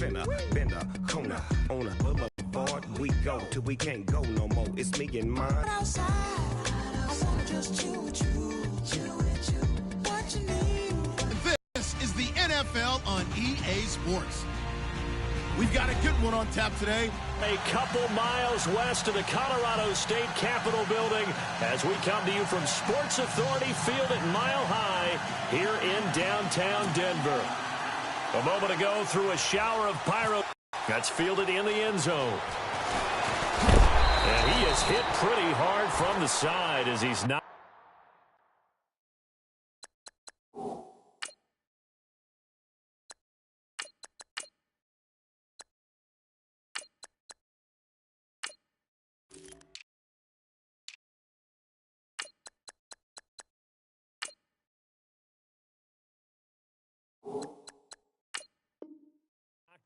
finna bend a corner on a boulevard. We go till we can't go no more. It's me and mine. Outside, I wanna just chill with you, what you need. This is the NFL on EA Sports. We've got a good one on tap today. A couple miles west of the Colorado State Capitol building as we come to you from Sports Authority Field at Mile High here in downtown Denver. A moment ago, through a shower of pyro, that's fielded in the end zone. And he is hit pretty hard from the side as he's not.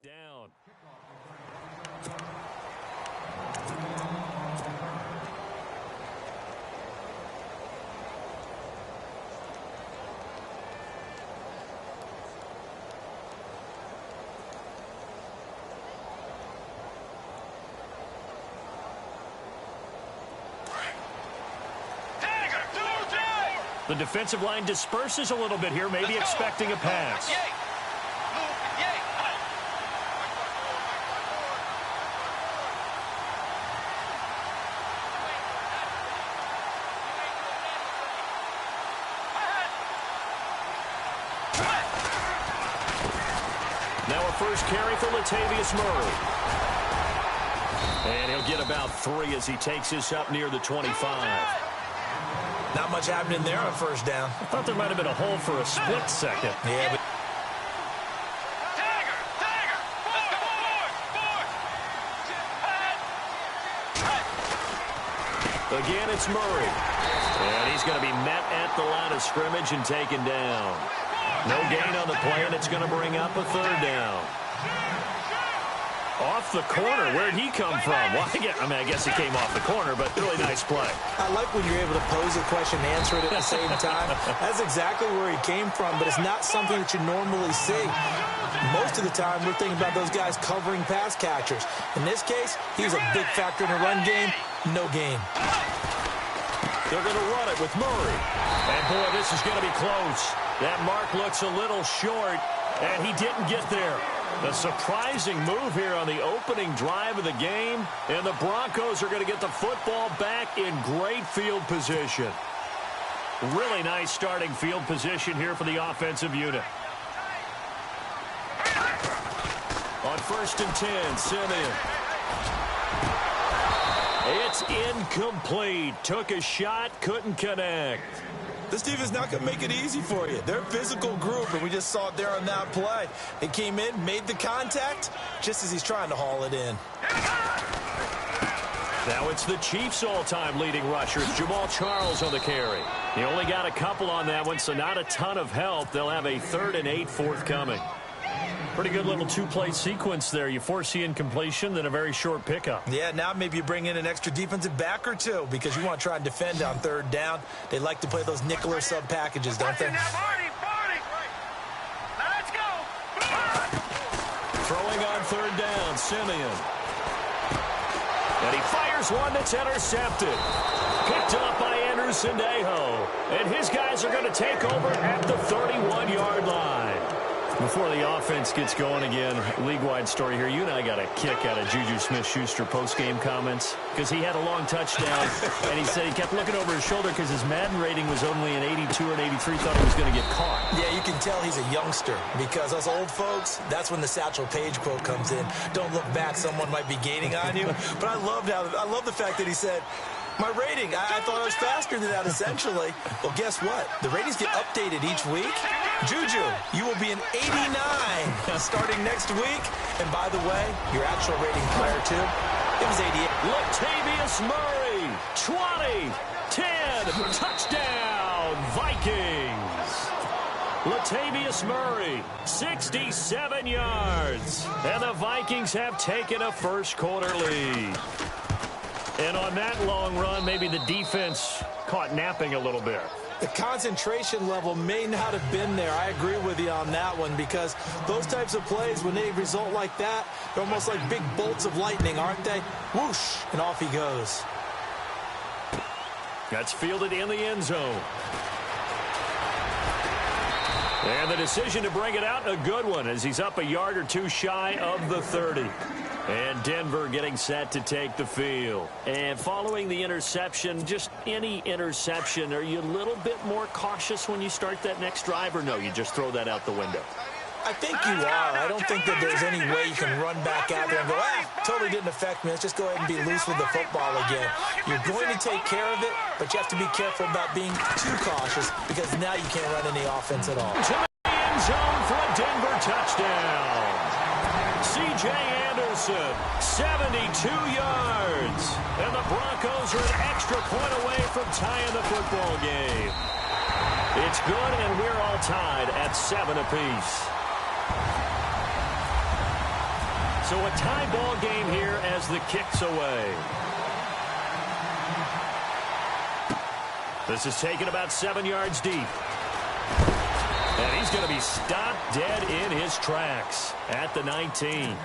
Down. The defensive line disperses a little bit here, maybe expecting a pass. Now a first carry for Latavius Murray. And he'll get about 3 as he takes this up near the 25. Not much happening there on first down. I thought there might have been a hole for a split second. Yeah, but again, it's Murray. And he's going to be met at the line of scrimmage and taken down. No gain on the play, and it's going to bring up a third down. Off the corner. Where'd he come from? Well, I guess he came off the corner, but really nice play. I like when you're able to pose a question and answer it at the same time. That's exactly where he came from, but it's not something that you normally see. Most of the time, we're thinking about those guys covering pass catchers. In this case, he was a big factor in the run game. No gain. They're going to run it with Murray. And, boy, this is going to be close. That mark looks a little short, and he didn't get there. A surprising move here on the opening drive of the game, and the Broncos are going to get the football back in great field position. Really nice starting field position here for the offensive unit. On 1st and 10, Simeon. It's incomplete. Took a shot, couldn't connect. This team is not going to make it easy for you. They're a physical group, and we just saw it there on that play. It came in, made the contact, just as he's trying to haul it in. Now it's the Chiefs' all-time leading rushers, Jamal Charles on the carry. He only got a couple on that one, so not a ton of help. They'll have a 3rd and 8 forthcoming. Pretty good little two-play sequence there. You force the incompletion, then a very short pickup. Yeah, now maybe you bring in an extra defensive back or two because you want to try and defend on 3rd down. They like to play those nickel or sub packages, don't they? Throwing on 3rd down, Simeon. And he fires one that's intercepted. Picked up by Andrew Sendejo. And his guys are going to take over at the 31-yard line. Before the offense gets going again, league-wide story here. You and I got a kick out of Juju Smith-Schuster post-game comments because he had a long touchdown, and he said he kept looking over his shoulder because his Madden rating was only an 82 or an 83, thought he was going to get caught. Yeah, you can tell he's a youngster because us old folks, that's when the Satchel Paige quote comes in. Don't look back, someone might be gaining on you. But I love the fact that he said, my rating, I thought I was faster than that, essentially. Well, guess what? The ratings get updated each week. Juju, you will be an 89 starting next week. And by the way, your actual rating prior to, it was 88. Latavius Murray, 20, 10, touchdown, Vikings. Latavius Murray, 67 yards. And the Vikings have taken a first-quarter lead. And on that long run, maybe the defense caught napping a little bit. The concentration level may not have been there. I agree with you on that one, because those types of plays, when they result like that, they're almost like big bolts of lightning, aren't they? Whoosh, and off he goes. That's fielded in the end zone. And the decision to bring it out, a good one, as he's up a yard or two shy of the 30. And Denver getting set to take the field. And following the interception, just any interception, are you a little bit more cautious when you start that next drive, or no, you just throw that out the window? I think you are. I don't think that there's any way you can run back out there and go, totally didn't affect me. Let's just go ahead and be loose with the football again. You're going to take care of it, but you have to be careful about being too cautious, because now you can't run any offense at all. To the end zone for a Denver touchdown. C.J. Anderson, 72 yards. And the Broncos are an extra point away from tying the football game. It's good, and we're all tied at 7 apiece. So a tie ball game here as the kick's away. This is taken about 7 yards deep. And he's going to be stopped dead in his tracks at the 19.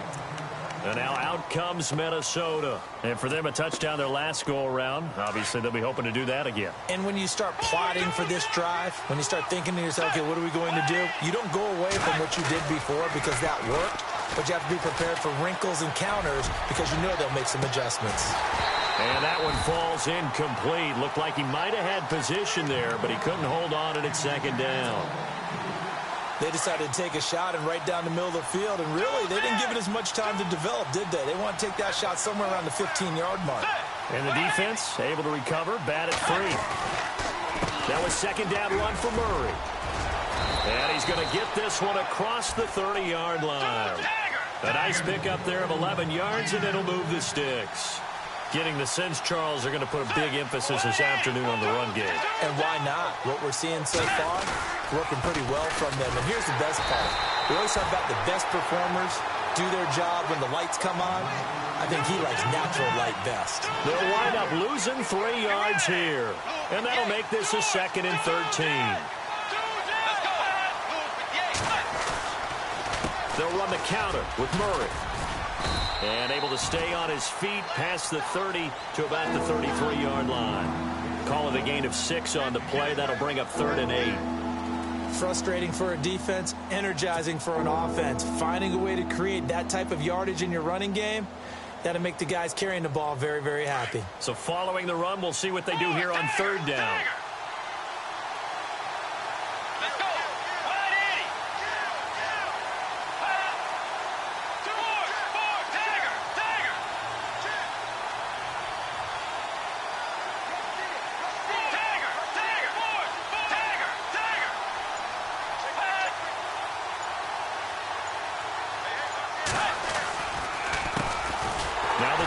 And now out comes Minnesota. And for them, a touchdown their last go-around. Obviously, they'll be hoping to do that again. And when you start plotting for this drive, when you start thinking to yourself, okay, what are we going to do? You don't go away from what you did before, because that worked. But you have to be prepared for wrinkles and counters, because you know they'll make some adjustments. And that one falls incomplete. Looked like he might have had position there, but he couldn't hold on, and it's second down. They decided to take a shot and right down the middle of the field, and really, they didn't give it as much time to develop, did they? They want to take that shot somewhere around the 15-yard mark. And the defense able to recover, bat it free. That was second down run for Murray. And he's going to get this one across the 30-yard line. A nice pickup there of 11 yards, and it'll move the sticks. Getting the sense Charles are going to put a big emphasis this afternoon on the run game. And why not? What we're seeing so far, working pretty well from them. And here's the best part. We always talk about the best performers do their job when the lights come on. I think he likes natural light best. They'll wind up losing 3 yards here. And that'll make this a 2nd and 13. They'll run the counter with Murray. And able to stay on his feet past the 30 to about the 33-yard line. Call it a gain of 6 on the play. That'll bring up 3rd and 8. Frustrating for a defense, energizing for an offense. Finding a way to create that type of yardage in your running game, that'll make the guys carrying the ball very, very happy. So following the run, we'll see what they do here on 3rd down.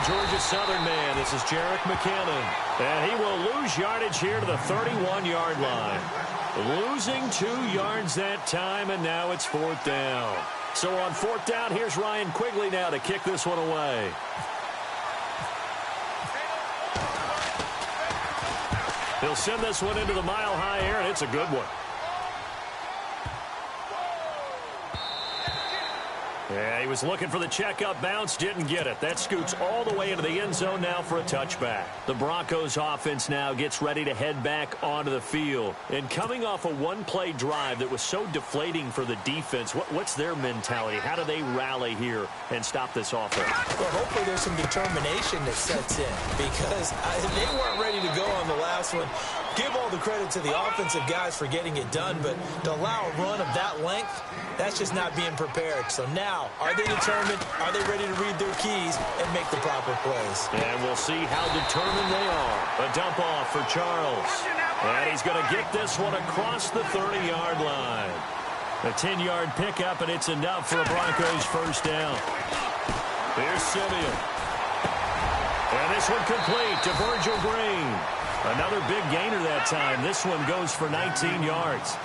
Georgia Southern man, this is Jerick McKinnon. And he will lose yardage here to the 31-yard line. Losing 2 yards that time, and now it's 4th down. So on 4th down, here's Ryan Quigley now to kick this one away. He'll send this one into the mile-high air, and it's a good one. Yeah, he was looking for the checkup bounce, didn't get it. That scoots all the way into the end zone now for a touchback. The Broncos offense now gets ready to head back onto the field. And coming off a one-play drive that was so deflating for the defense, what's their mentality? How do they rally here and stop this offense? Well, hopefully there's some determination that sets in, because they weren't ready to go on the last one. Give all the credit to the offensive guys for getting it done, but to allow a run of that length, that's just not being prepared. So now, are they determined? Are they ready to read their keys and make the proper plays? And we'll see how determined they are. A dump off for Charles. And he's going to get this one across the 30-yard line. A 10-yard pickup, and it's enough for a Broncos first down. Here's Simeon. And this one complete to Virgil Green. Another big gainer that time. This one goes for 19 yards.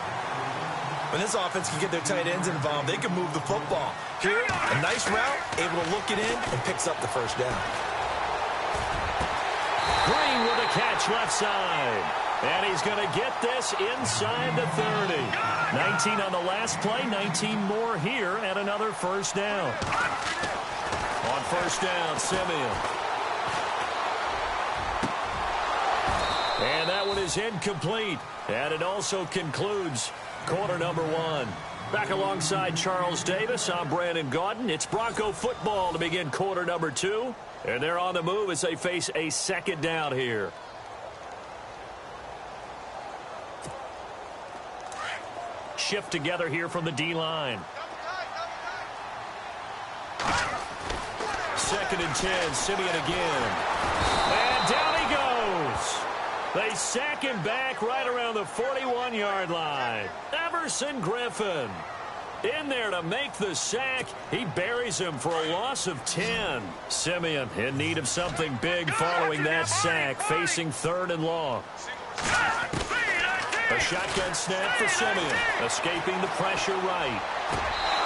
When this offense can get their tight ends involved, they can move the football. Here, a nice route, able to look it in, and picks up the first down. Green with a catch left side. And he's going to get this inside the 30. 19 on the last play, 19 more here and another first down. On first down, Simeon. And that one is incomplete. And it also concludes quarter number one. Back alongside Charles Davis, I'm Brandon Gaudin. It's Bronco football to begin quarter number two. And they're on the move as they face a second down here. Shift together here from the D-line. Second and 10, Simeon again. And down he goes. They sack him back right around the 41-yard line. Everson Griffin in there to make the sack. He buries him for a loss of 10. Simeon in need of something big following that sack, facing third and long. A shotgun snap for Simeon, escaping the pressure right.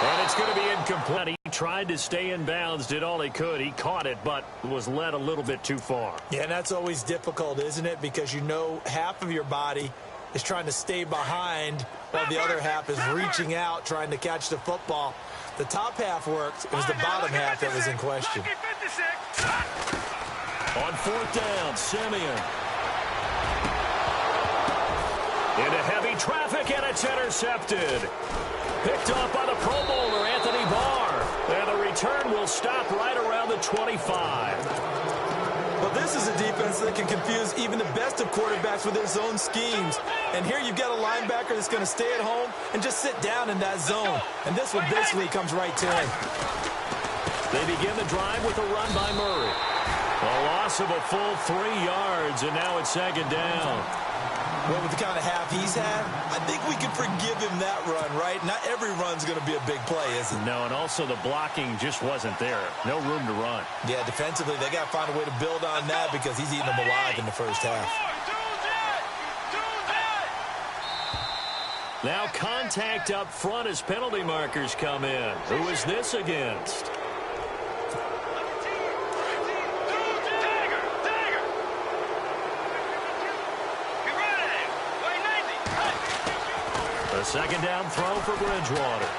And it's going to be incomplete. He tried to stay in bounds, did all he could. He caught it, but was led a little bit too far. Yeah, and that's always difficult, isn't it? Because you know half of your body is trying to stay behind while the other half is reaching out, trying to catch the football. The top half worked. It was the bottom half that was in question. On fourth down, Simeon. Into heavy traffic, and it's intercepted. Picked off by the Pro Bowler, Anthony Barr. And the return will stop right around the 25. Well, this is a defense that can confuse even the best of quarterbacks with their zone schemes. And here you've got a linebacker that's going to stay at home and just sit down in that zone. And this one basically comes right to him. They begin the drive with a run by Murray. A loss of a full 3 yards, and now it's second down. Well, with the kind of half he's had, I think we can forgive him that run, right? Not every run's going to be a big play, is it? No, and also the blocking just wasn't there. No room to run. Yeah, defensively, they got to find a way to build on that because he's eating them alive in the first half. Now contact up front as penalty markers come in. Who is this against? A second down throw for Bridgewater.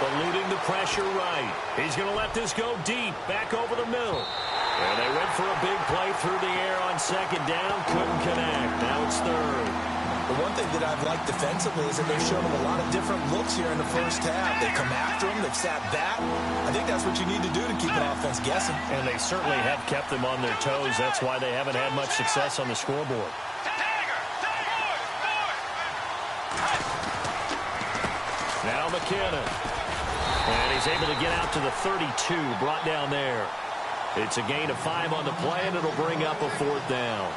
Eluding the pressure right. He's going to let this go deep, back over the middle. And they went for a big play through the air on second down. Couldn't connect. Now it's third. The one thing that I've liked defensively is that they've shown him a lot of different looks here in the first half. They've come after him. They've sat back. I think that's what you need to do to keep an offense guessing. And they certainly have kept them on their toes. That's why they haven't had much success on the scoreboard. Now McKinnon. And he's able to get out to the 32, brought down there. It's a gain of 5 on the play, and it'll bring up a fourth down.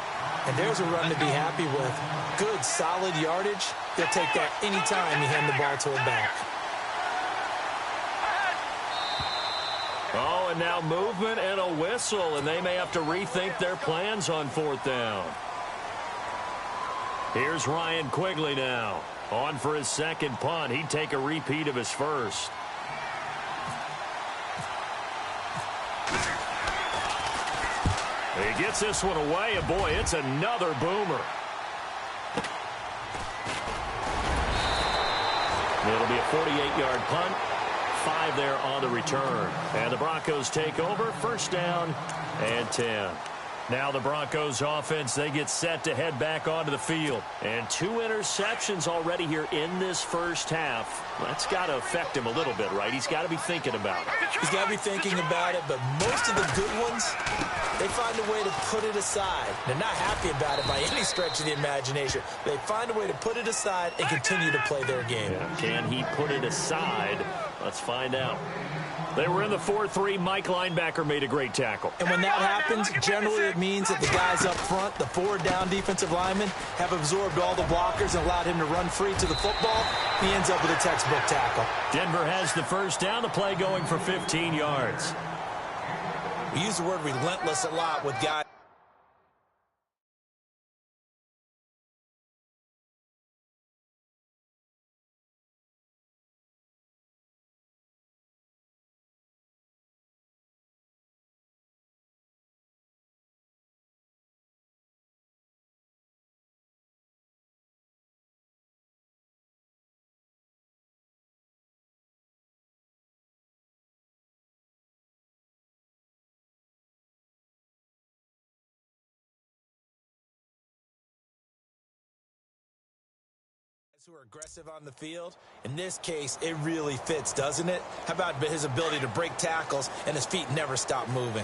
And there's a run to be happy with. Good, solid yardage. He'll take that anytime you hand the ball to him back. Oh, and now movement and a whistle, and they may have to rethink their plans on fourth down. Here's Ryan Quigley now. On for his second punt. He'd take a repeat of his first. He gets this one away, and boy, it's another boomer. It'll be a 48-yard punt. 5 there on the return. And the Broncos take over. First down and 10. Now the Broncos offense, they get set to head back onto the field. And 2 interceptions already here in this first half. That's got to affect him a little bit, right? He's got to be thinking about it. He's got to be thinking about it, but most of the good ones, they find a way to put it aside. They're not happy about it by any stretch of the imagination. They find a way to put it aside and continue to play their game. Yeah, can he put it aside? Let's find out. They were in the 4-3. Mike linebacker made a great tackle. And when that happens, generally it means that the guys up front, the 4 down defensive linemen, have absorbed all the blockers and allowed him to run free to the football. He ends up with a textbook tackle. Denver has the first down. The play going for 15 yards. We use the word relentless a lot with guys. Who are aggressive on the field. In this case, it really fits, doesn't it? How about his ability to break tackles and his feet never stop moving?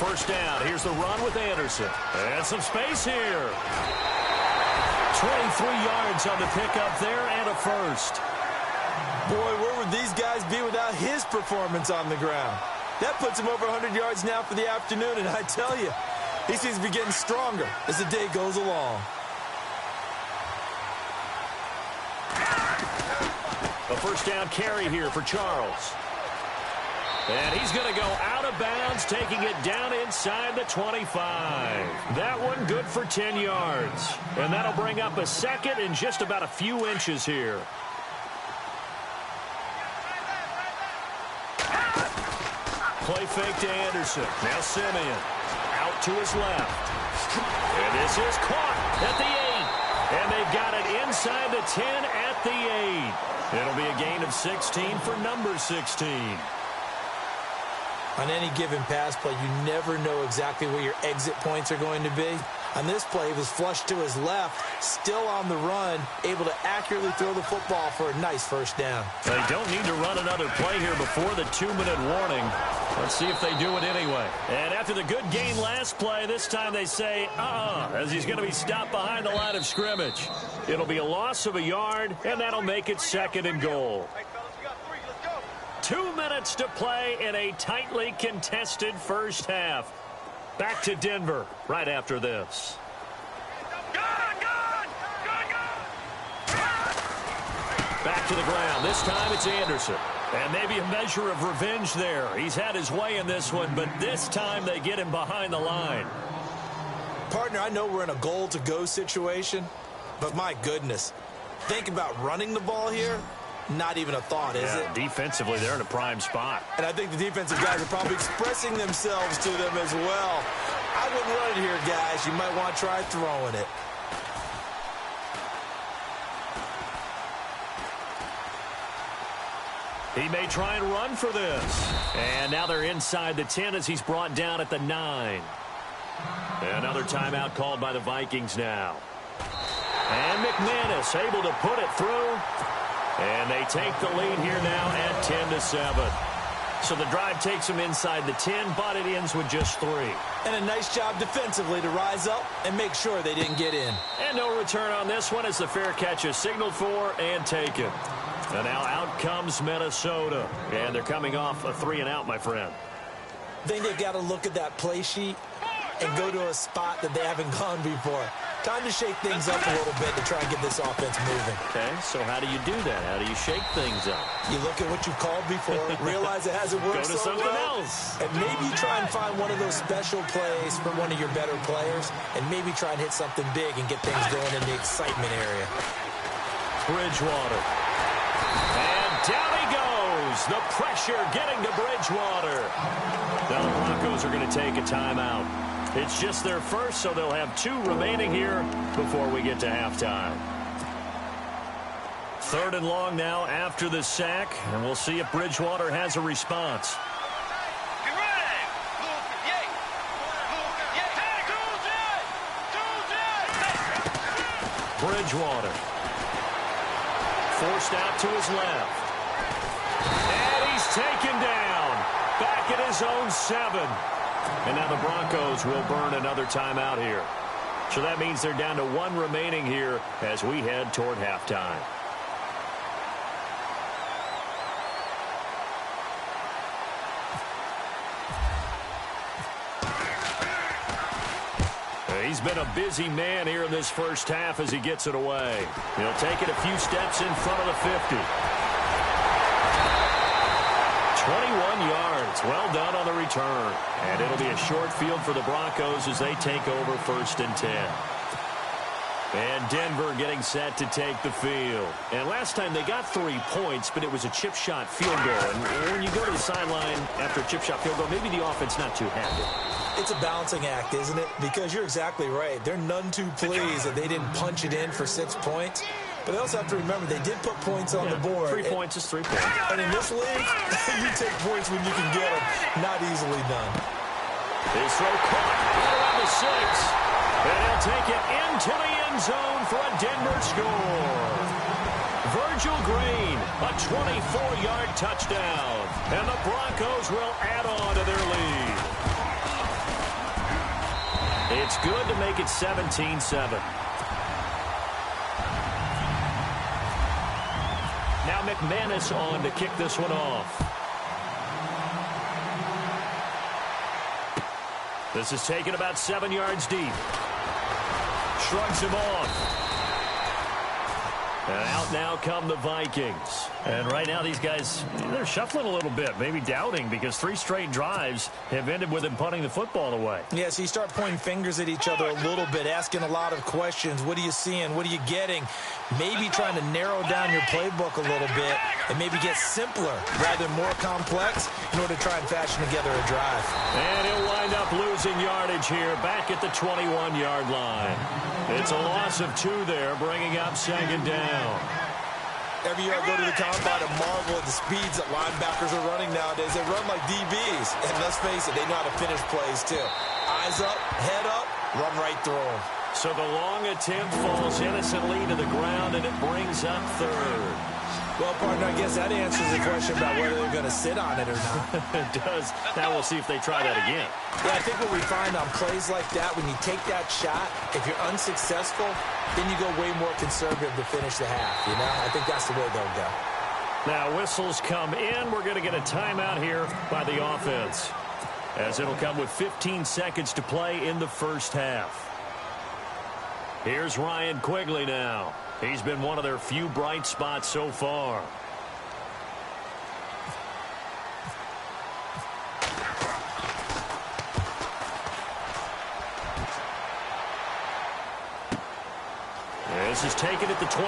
First down. Here's the run with Anderson. And some space here. 23 yards on the pickup there and a first. Boy, where would these guys be without his performance on the ground? That puts him over 100 yards now for the afternoon, and I tell you, he seems to be getting stronger as the day goes along. A first down carry here for Charles. And he's going to go out of bounds, taking it down inside the 25. That one good for 10 yards. And that'll bring up a second in just about a few inches here. Play fake to Anderson. Now Simeon. Out to his left. And this is caught at the 8. And they've got it inside the 10 at the 8. It'll be a gain of 16 for number 16. On any given pass play, you never know exactly where your exit points are going to be. On this play, he was flushed to his left, still on the run, able to accurately throw the football for a nice first down. They don't need to run another play here before the 2-minute warning. Let's see if they do it anyway. And after the good gain last play, this time they say, as he's going to be stopped behind the line of scrimmage. It'll be a loss of a yard, and that'll make it 2nd and goal. 2 minutes to play in a tightly contested first half. Back to Denver right after this. Back to the ground. This time it's Anderson. And maybe a measure of revenge there. He's had his way in this one, but this time they get him behind the line. Partner, I know we're in a goal-to-go situation, but my goodness, think about running the ball here. Not even a thought, is it? Defensively, they're in a prime spot. And I think the defensive guys are probably expressing themselves to them as well. I wouldn't run it here, guys. You might want to try throwing it. He may try and run for this. And now they're inside the 10 as he's brought down at the 9. Another timeout called by the Vikings now. And McManus able to put it through. And they take the lead here now at 10-7. So the drive takes them inside the 10, but it ends with just 3. And a nice job defensively to rise up and make sure they didn't get in. And no return on this one as the fair catch is signaled for and taken. And now out comes Minnesota. And they're coming off a 3-and-out, my friend. I think they've got to look at that play sheet and go to a spot that they haven't gone before. Time to shake things up a little bit to try and get this offense moving. Okay, so how do you do that? How do you shake things up? You look at what you've called before, realize it hasn't worked Go to so something well, else. and maybe try and find one of those special plays from one of your better players, and maybe try and hit something big and get things going in the excitement area. Bridgewater. And down he goes. The pressure getting to Bridgewater. Now the Broncos are going to take a timeout. It's just their first, so they'll have 2 remaining here before we get to halftime. 3rd and long now after the sack, and we'll see if Bridgewater has a response. Bridgewater. Forced out to his left. And he's taken down. Back at his own 7. And now the Broncos will burn another timeout here. So that means they're down to 1 remaining here as we head toward halftime. He's been a busy man here in this first half as he gets it away. He'll take it a few steps in front of the 50. 21 yards. Well done on the return. And it'll be a short field for the Broncos as they take over 1st and 10. And Denver getting set to take the field. And last time they got 3 points, but it was a chip shot field goal. And when you go to the sideline after a chip shot field goal, maybe the offense not too happy. It's a balancing act, isn't it? Because you're exactly right. They're none too pleased that they didn't punch it in for 6 points. But they also have to remember they did put points on the board. 3 points is 3 points. And in this league, you take points when you can get them. Not easily done. His throw caught right around the 6. And he'll take it into the end zone for a Denver score. Virgil Green, a 24-yard touchdown. And the Broncos will add on to their lead. It's good to make it 17-7. Now McManus on to kick this one off. This is taken about 7 yards deep. Shrugs him off. And out now come the Vikings. And right now these guys, they're shuffling a little bit, maybe doubting, because 3 straight drives have ended with them punting the football away. Yeah, so you start pointing fingers at each other a little bit, asking a lot of questions. What are you seeing? What are you getting? Maybe trying to narrow down your playbook a little bit and maybe get simpler rather than more complex in order to try and fashion together a drive. And he'll wind up losing yardage here back at the 21-yard line. It's a loss of 2 there, bringing up 2nd down. Every year I go to the combine and marvel at the speeds that linebackers are running nowadays. They run like DBs. And let's face it, they know how to finish plays too. Eyes up, head up, run right through them. So the long attempt falls innocently to the ground, and it brings up 3rd. Well, partner, I guess that answers the question about whether they're going to sit on it or not. It does. Now we'll see if they try that again. Yeah, I think what we find on plays like that, when you take that shot, if you're unsuccessful, then you go way more conservative to finish the half, you know? I think that's the way they'll go. Now whistles come in. We're going to get a timeout here by the offense, as it'll come with 15 seconds to play in the first half. Here's Ryan Quigley now. He's been one of their few bright spots so far. This is taken at the 23.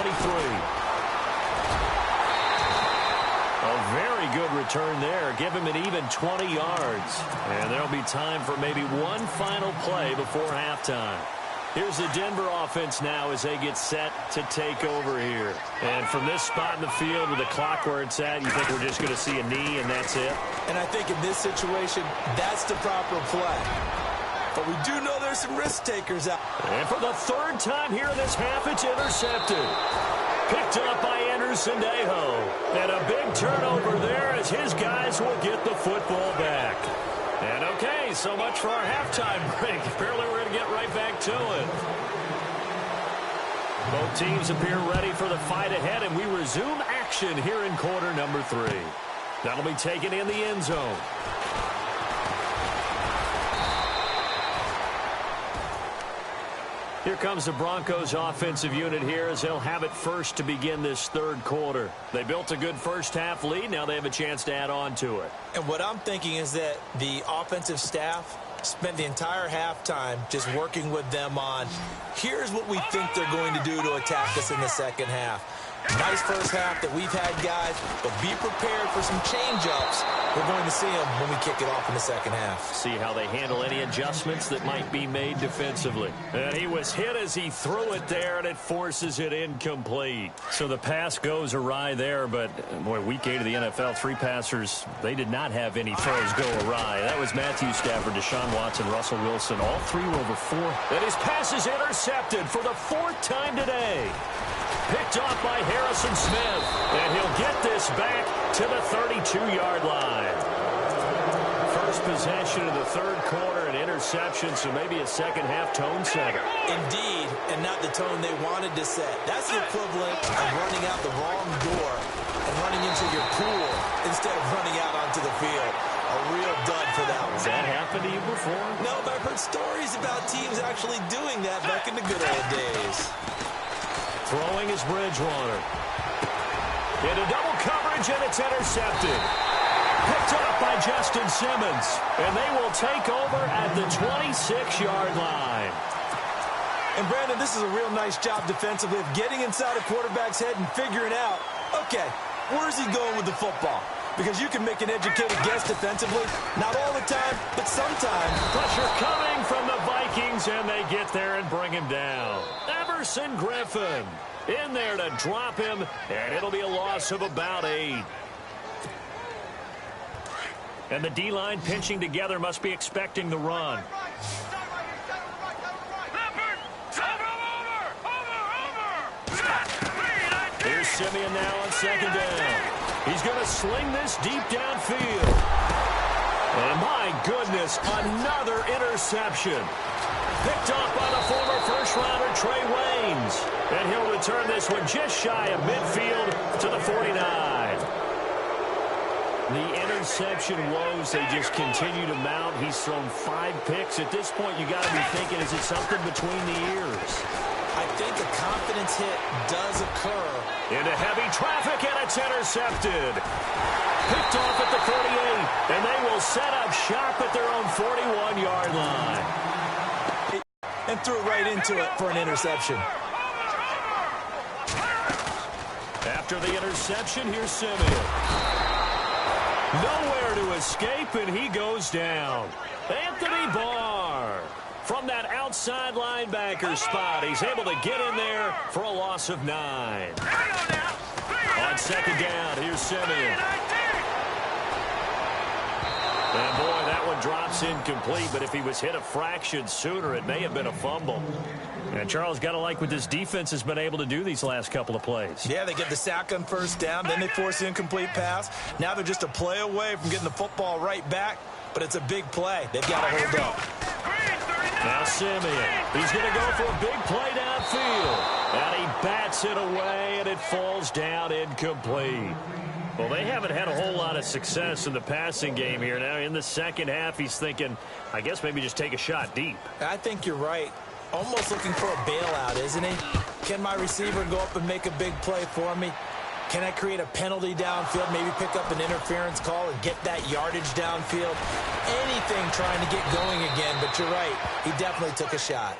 A very good return there. Give him an even 20 yards. And there'll be time for maybe one final play before halftime. Here's the Denver offense now as they get set to take over here. And from this spot in the field with the clock where it's at, you think we're just going to see a knee and that's it? And I think in this situation, that's the proper play. But we do know there's some risk takers out. And for the 3rd time here in this half, it's intercepted. Picked up by Anderson-Dejo. And a big turnover there as his guys will get the football back. And okay, so much for our halftime break. Apparently we're going to get right back to it. Both teams appear ready for the fight ahead, and we resume action here in quarter number 3. That'll be taken in the end zone. Here comes the Broncos offensive unit here as they'll have it first to begin this 3rd quarter. They built a good first half lead. Now they have a chance to add on to it. And what I'm thinking is that the offensive staff spent the entire halftime just working with them on, here's what we think they're going to do to attack us in the second half. Nice first half that we've had, guys, but be prepared for some change-ups. We're going to see them when we kick it off in the second half. See how they handle any adjustments that might be made defensively. And he was hit as he threw it there, and it forces it incomplete. So the pass goes awry there, but, boy, week 8 of the NFL, 3 passers, they did not have any throws go awry. That was Matthew Stafford, Deshaun Watson, Russell Wilson. All 3 were over 4. And his pass is intercepted for the 4th time today. Picked off by Harrison Smith, and he'll get this back to the 32-yard line. First possession of the 3rd quarter, an interception, so maybe a second-half tone setter. Indeed, and not the tone they wanted to set. That's the equivalent of running out the wrong door and running into your pool instead of running out onto the field. A real dud for that one. Has that happened to you before? No, but I've heard stories about teams actually doing that back in the good old days. Throwing is Bridgewater. Into double coverage, and it's intercepted. Picked up by Justin Simmons. And they will take over at the 26-yard line. And, Brandon, this is a real nice job defensively of getting inside a quarterback's head and figuring out, okay, where's he going with the football? Because you can make an educated guess defensively. Not all the time, but sometimes. Pressure coming from the Vikings, and they get there and bring him down. Everson Griffin in there to drop him, and it'll be a loss of about 8. And the D-line pinching together must be expecting the run. Simeon now on second down. He's going to sling this deep downfield. And my goodness, another interception. Picked off by the former first-rounder Trey Waynes. And he'll return this one just shy of midfield to the 49. The interception woes, they just continue to mount. He's thrown 5 picks. At this point, you got to be thinking, is it something between the ears? I think a confidence hit does occur. Into heavy traffic, and it's intercepted. Picked off at the 48, and they will set up shop at their own 41-yard line. And threw right into it for an interception. After the interception, here's Simeon. Nowhere to escape, and he goes down. Anthony Barr. From that outside linebacker spot, he's able to get in there for a loss of 9. On second down, here's Simeon. And boy, that one drops incomplete, but if he was hit a fraction sooner, it may have been a fumble. And Charles, got to like what this defense has been able to do these last couple of plays. Yeah, they get the sack on first down, then they force the incomplete pass. Now they're just a play away from getting the football right back, but it's a big play. They've got to hold up. Now Simeon, he's going to go for a big play downfield. And he bats it away, and it falls down incomplete. Well, they haven't had a whole lot of success in the passing game here. Now, in the second half, he's thinking, I guess maybe just take a shot deep. I think you're right. Almost looking for a bailout, isn't he? Can my receiver go up and make a big play for me? Can I create a penalty downfield, maybe pick up an interference call and get that yardage downfield? Anything trying to get going again, but you're right. He definitely took a shot.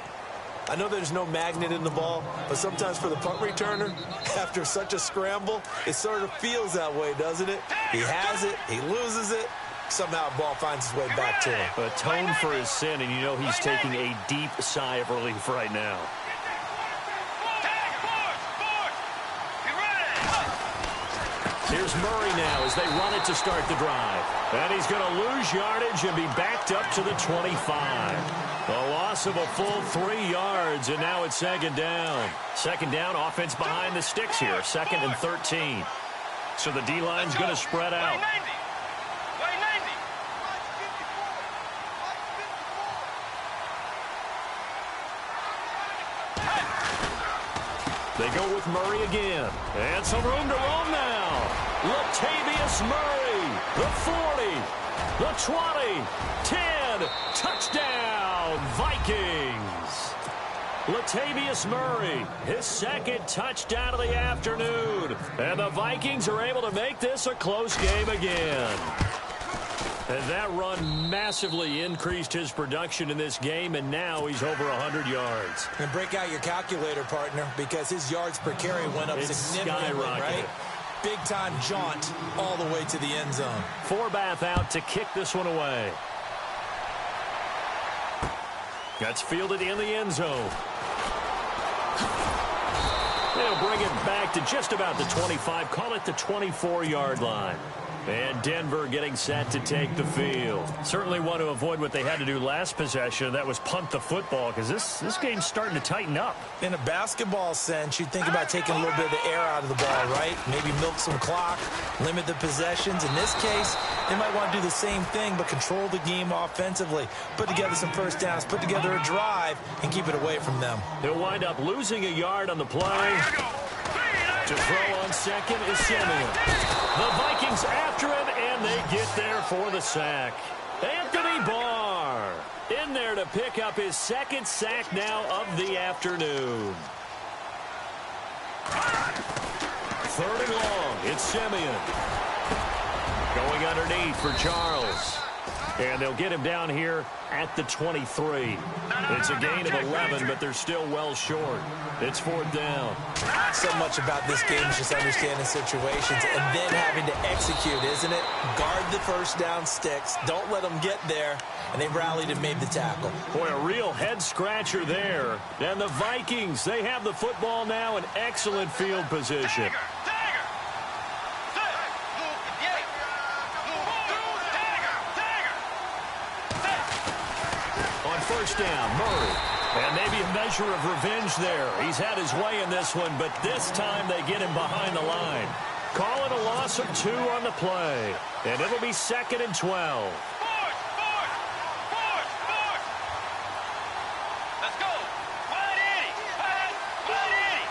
I know there's no magnet in the ball, but sometimes for the punt returner, after such a scramble, it sort of feels that way, doesn't it? He has it, he loses it, somehow the ball finds its way back to him. Atone for his sin, and you know he's taking a deep sigh of relief right now. Here's Murray now as they run it to start the drive. And he's going to lose yardage and be backed up to the 25. A loss of a full 3 yards, and now it's second down. Second down, offense behind the sticks here. Second and 13. So the D-line's going to spread out. They go with Murray again. And some room to roam now. Latavius Murray, the 40, the 20, 10, touchdown, Vikings. Latavius Murray, his second touchdown of the afternoon. And the Vikings are able to make this a close game again. And that run massively increased his production in this game, and now he's over 100 yards. And break out your calculator, partner, because his yards per carry went up significantly, right? Big-time jaunt all the way to the end zone. Forbath out to kick this one away. That's fielded in the end zone. They'll bring it back to just about the 25, call it the 24-yard line. And Denver getting set to take the field. Certainly want to avoid what they had to do last possession. That was punt the football, because this game's starting to tighten up. In a basketball sense, you'd think about taking a little bit of the air out of the ball, right? Maybe milk some clock, limit the possessions. In this case, they might want to do the same thing, but control the game offensively. Put together some first downs, put together a drive, and keep it away from them. They'll wind up losing a yard on the play. To throw on second is Simeon. The Vikings after him, and they get there for the sack. Anthony Barr in there to pick up his second sack now of the afternoon. Third and long, it's Simeon. Going underneath for Charles. And they'll get him down here at the 23. It's a gain of 11, but they're still well short. It's fourth down. So much about this game is just understanding situations and then having to execute, isn't it? Guard the first down sticks. Don't let them get there. And they rallied and made the tackle. Boy, a real head-scratcher there. And the Vikings, they have the football now in excellent field position. First down, Murray. And maybe a measure of revenge there. He's had his way in this one, but this time they get him behind the line. Call it a loss of 2 on the play. And it'll be 2nd and 12. Let's go. Wide Eddie. Wide Eddie.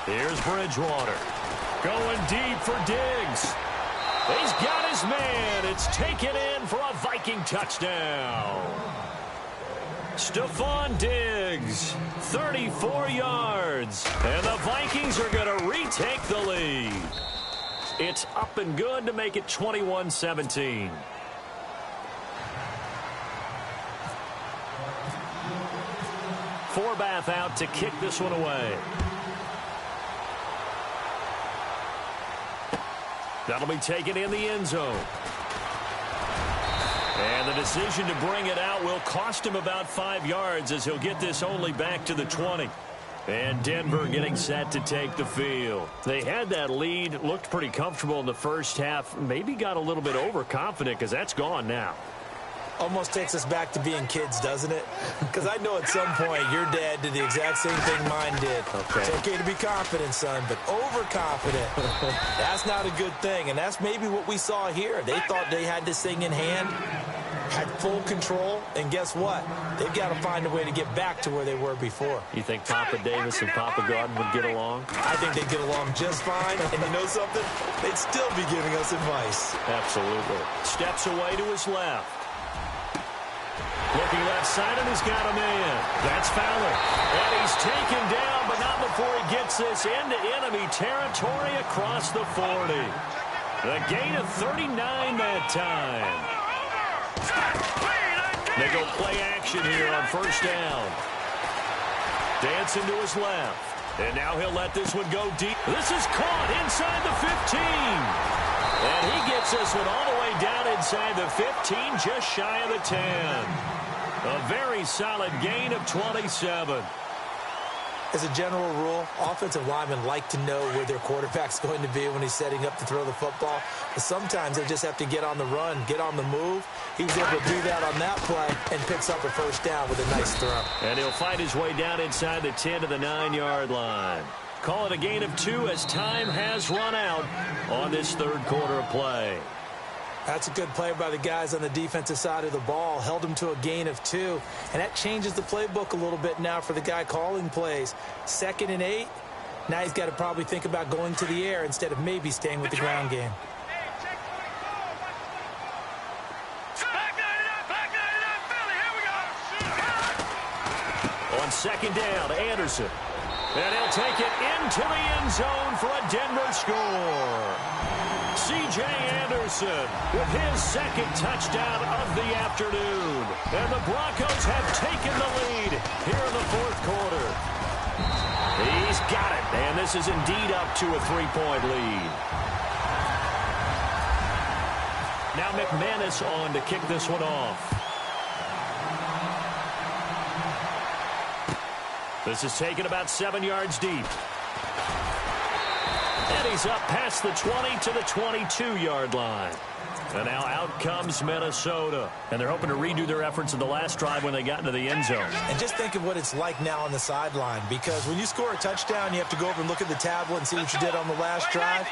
Here's Bridgewater. Going deep for Diggs. He's got his man. It's taken in for a Viking touchdown. Stephon Diggs, 34 yards. And the Vikings are going to retake the lead. It's up and good to make it 21-17. Forbath out to kick this one away. That'll be taken in the end zone. And the decision to bring it out will cost him about 5 yards as he'll get this only back to the 20. And Denver getting set to take the field. They had that lead, looked pretty comfortable in the first half, maybe got a little bit overconfident because that's gone now. Almost takes us back to being kids, doesn't it? Because I know at some point your dad did the exact same thing mine did. Okay. It's okay to be confident, son, but overconfident, that's not a good thing. And that's maybe what we saw here. They thought they had this thing in hand, had full control, and guess what? They've got to find a way to get back to where they were before. You think Papa Davis and Papa Garden would get along? I think they'd get along just fine. And you know something? They'd still be giving us advice. Absolutely. Steps away to his left. Looking left side, and he's got a man. That's Fowler. And he's taken down, but not before he gets this into enemy territory across the 40. The gain of 39 that time. They go play action here on first down. Dancing to his left. And now he'll let this one go deep. This is caught inside the 15. And he gets this one all the way down inside the 15, just shy of the 10. A very solid gain of 27. As a general rule, offensive linemen like to know where their quarterback's going to be when he's setting up to throw the football. But sometimes they just have to get on the run, get on the move. He was able to do that on that play and picks up a first down with a nice throw. And he'll find his way down inside the 10 to the 9-yard line. Call it a gain of 2 as time has run out on this third quarter of play. That's a good play by the guys on the defensive side of the ball. Held him to a gain of 2. And that changes the playbook a little bit now for the guy calling plays. 2nd and 8. Now he's got to probably think about going to the air instead of maybe staying with the ground game. On 2nd down, Anderson. And he'll take it into the end zone for a Denver score. C.J. Anderson with his 2nd touchdown of the afternoon. And the Broncos have taken the lead here in the 4th quarter. He's got it, and this is indeed up to a 3-point lead. Now McManus on to kick this one off. This is taken about 7 yards deep. And he's up past the 20 to the 22-yard line. And now out comes Minnesota. And they're hoping to redo their efforts in the last drive when they got into the end zone. And just think of what it's like now on the sideline. Because when you score a touchdown, you have to go over and look at the tablet and see what you did on the last drive.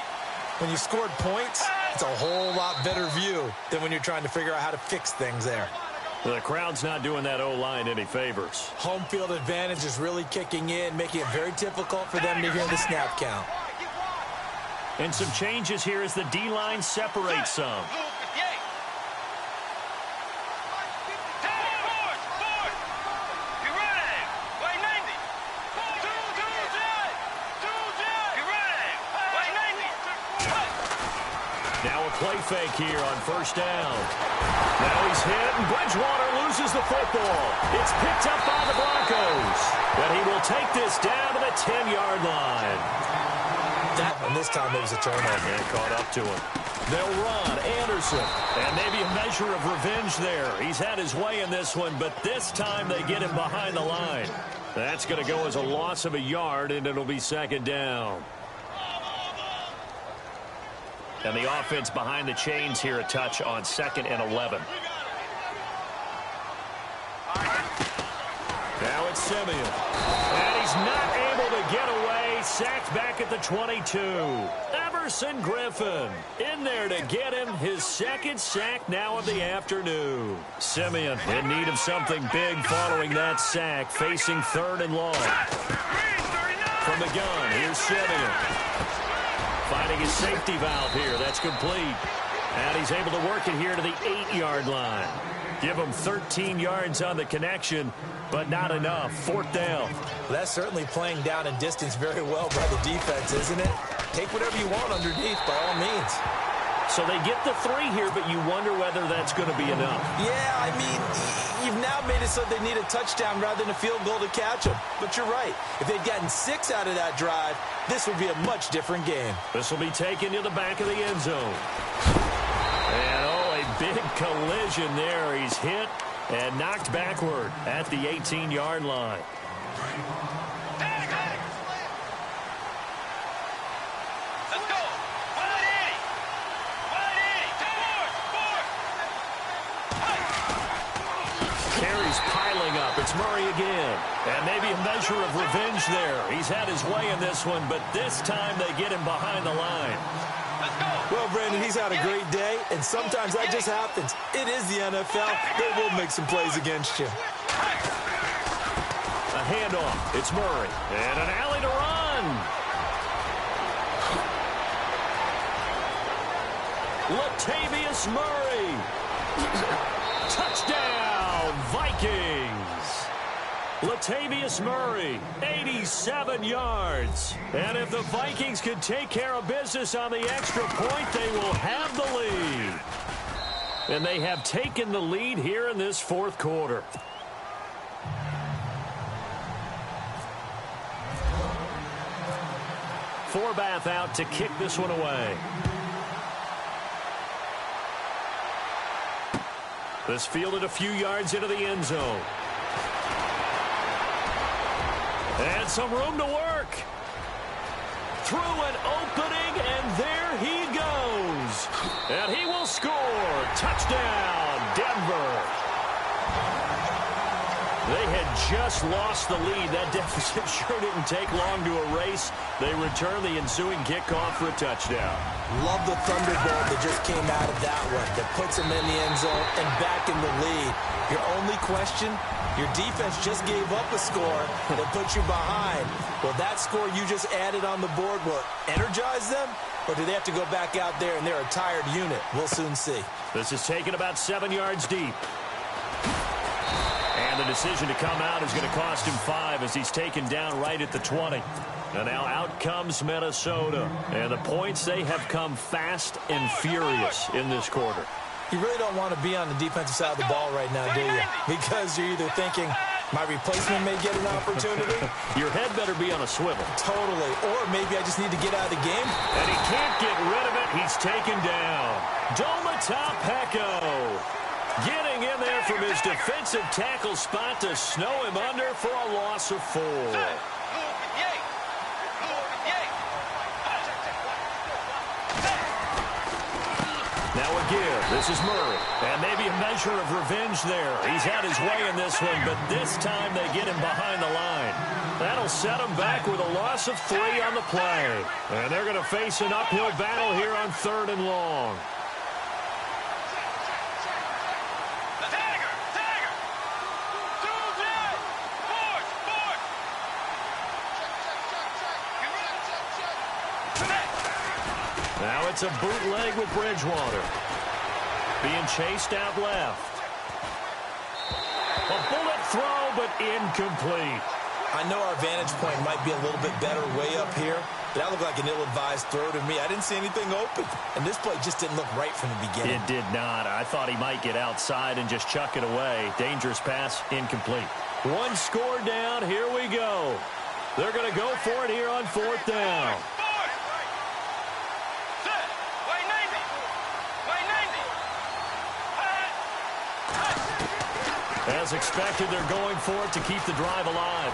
When you scored points, it's a whole lot better view than when you're trying to figure out how to fix things there. The crowd's not doing that O-line any favors. Home field advantage is really kicking in, making it very difficult for them to hear the snap count. And some changes here as the D-line separates some. Now a play fake here on first down. Now he's hit, and Bridgewater loses the football. It's picked up by the Broncos. But he will take this down to the 10-yard line. And this time it was a turnover. And caught up to him. They'll run Anderson. And maybe a measure of revenge there. He's had his way in this one, but this time they get him behind the line. That's going to go as a loss of a yard, and it'll be second down. And the offense behind the chains here, a touch on 2nd and 11. Now it's Simeon. And he's not able to get away. Sacked back at the 22. Everson Griffin in there to get him his 2nd sack now of the afternoon. Simeon in need of something big following that sack, facing 3rd and long. From the gun, here's Simeon. Finding his safety valve here. That's complete. And he's able to work it here to the 8-yard line. Give him 13 yards on the connection, but not enough. 4th down. That's certainly playing down and distance very well by the defense, isn't it? Take whatever you want underneath, by all means. So they get the 3 here, but you wonder whether that's going to be enough. Yeah, I mean, you've now made it so they need a touchdown rather than a field goal to catch them. But you're right. If they'd gotten 6 out of that drive, this would be a much different game. This will be taken to the back of the end zone. And a big collision there. He's hit and knocked backward at the 18-yard line. Let's go. 180. 180. 2 more. 4. Carries piling up. It's Murray again. And maybe a measure of revenge there. He's had his way in this one, but this time they get him behind the line. Well, Brandon, he's had a great day, and sometimes that just happens. It is the NFL. They will make some plays against you. A handoff. It's Murray. And an alley to run. Latavius Murray. Touchdown, Vikings. Latavius Murray, 87 yards. And if the Vikings can take care of business on the extra point, they will have the lead. And they have taken the lead here in this 4th quarter. Forbath out to kick this one away. This fielded a few yards into the end zone. And some room to work. Through an opening, and there he goes. And he will score. Touchdown, Denver. They had just lost the lead. That deficit sure didn't take long to erase. They return the ensuing kickoff for a touchdown. Love the thunderbolt that just came out of that one. That puts them in the end zone and back in the lead. Your only question, your defense just gave up a score that put you behind. Will that score you just added on the board will energize them? Or do they have to go back out there and they're a tired unit? We'll soon see. This is taken about 7 yards deep. And the decision to come out is going to cost him 5 as he's taken down right at the 20. And now out comes Minnesota. And the points, they have come fast and furious in this quarter. You really don't want to be on the defensive side of the ball right now, do you? Because you're either thinking, my replacement may get an opportunity. Your head better be on a swivel. Totally. Or maybe I just need to get out of the game. And he can't get rid of it. He's taken down. Domata Peko getting in there from his defensive tackle spot to snow him under for a loss of 4. Now again, this is Murray. And maybe a measure of revenge there. He's had his way in this one, but this time they get him behind the line. That'll set him back with a loss of 3 on the play. And they're going to face an uphill battle here on 3rd and long. Now it's a bootleg with Bridgewater. Being chased out left. A bullet throw, but incomplete. I know our vantage point might be a little bit better way up here, but that looked like an ill-advised throw to me. I didn't see anything open, and this play just didn't look right from the beginning. It did not. I thought he might get outside and just chuck it away. Dangerous pass, incomplete. 1 score down. Here we go. They're going to go for it here on 4th down. As expected, they're going for it to keep the drive alive.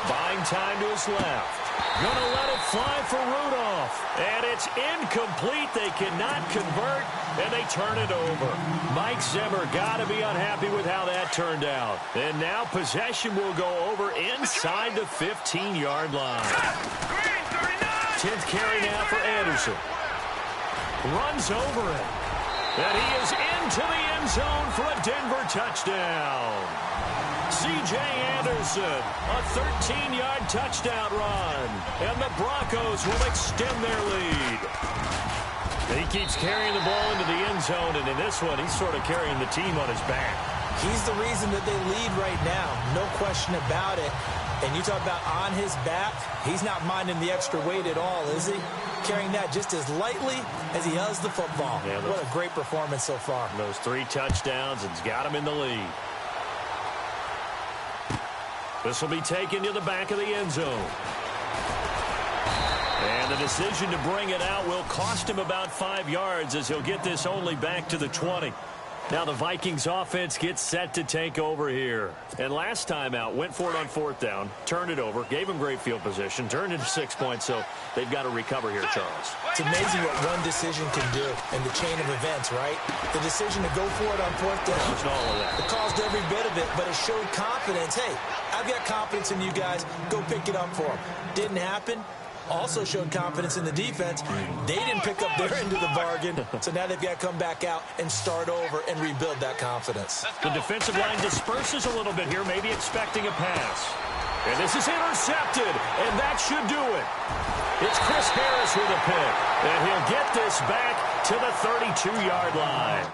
Buying time to his left. Gonna let it fly for Rudolph. And it's incomplete. They cannot convert, and they turn it over. Mike Zimmer got to be unhappy with how that turned out. And now possession will go over inside the 15-yard line. 10th carry now for Anderson. Runs over it. And he is into the end zone for a Denver touchdown. C.J. Anderson, a 13-yard touchdown run. And the Broncos will extend their lead. He keeps carrying the ball into the end zone, and in this one, he's sort of carrying the team on his back. He's the reason that they lead right now. No question about it. And you talk about on his back, he's not minding the extra weight at all, is he? Carrying that just as lightly as he does the football. Yeah, what a great performance so far. Those 3 touchdowns, it's got him in the lead. This will be taken to the back of the end zone. And the decision to bring it out will cost him about 5 yards as he'll get this only back to the 20. Now the Vikings offense gets set to take over here. And last time out, went for it on 4th down, turned it over, gave him great field position, turned into 6 points, so they've got to recover here, Charles. It's amazing what one decision can do in the chain of events, right? The decision to go for it on 4th down. All of that. It caused every bit of it, but it showed confidence. Hey, I've got confidence in you guys. Go pick it up for them. Didn't happen. Also showed confidence in the defense. They didn't pick up their end of the bargain, so now they've got to come back out and start over and rebuild that confidence. The defensive line disperses a little bit here, maybe expecting a pass. And this is intercepted, and that should do it. It's Chris Harris with a pick, and he'll get this back to the 32-yard line.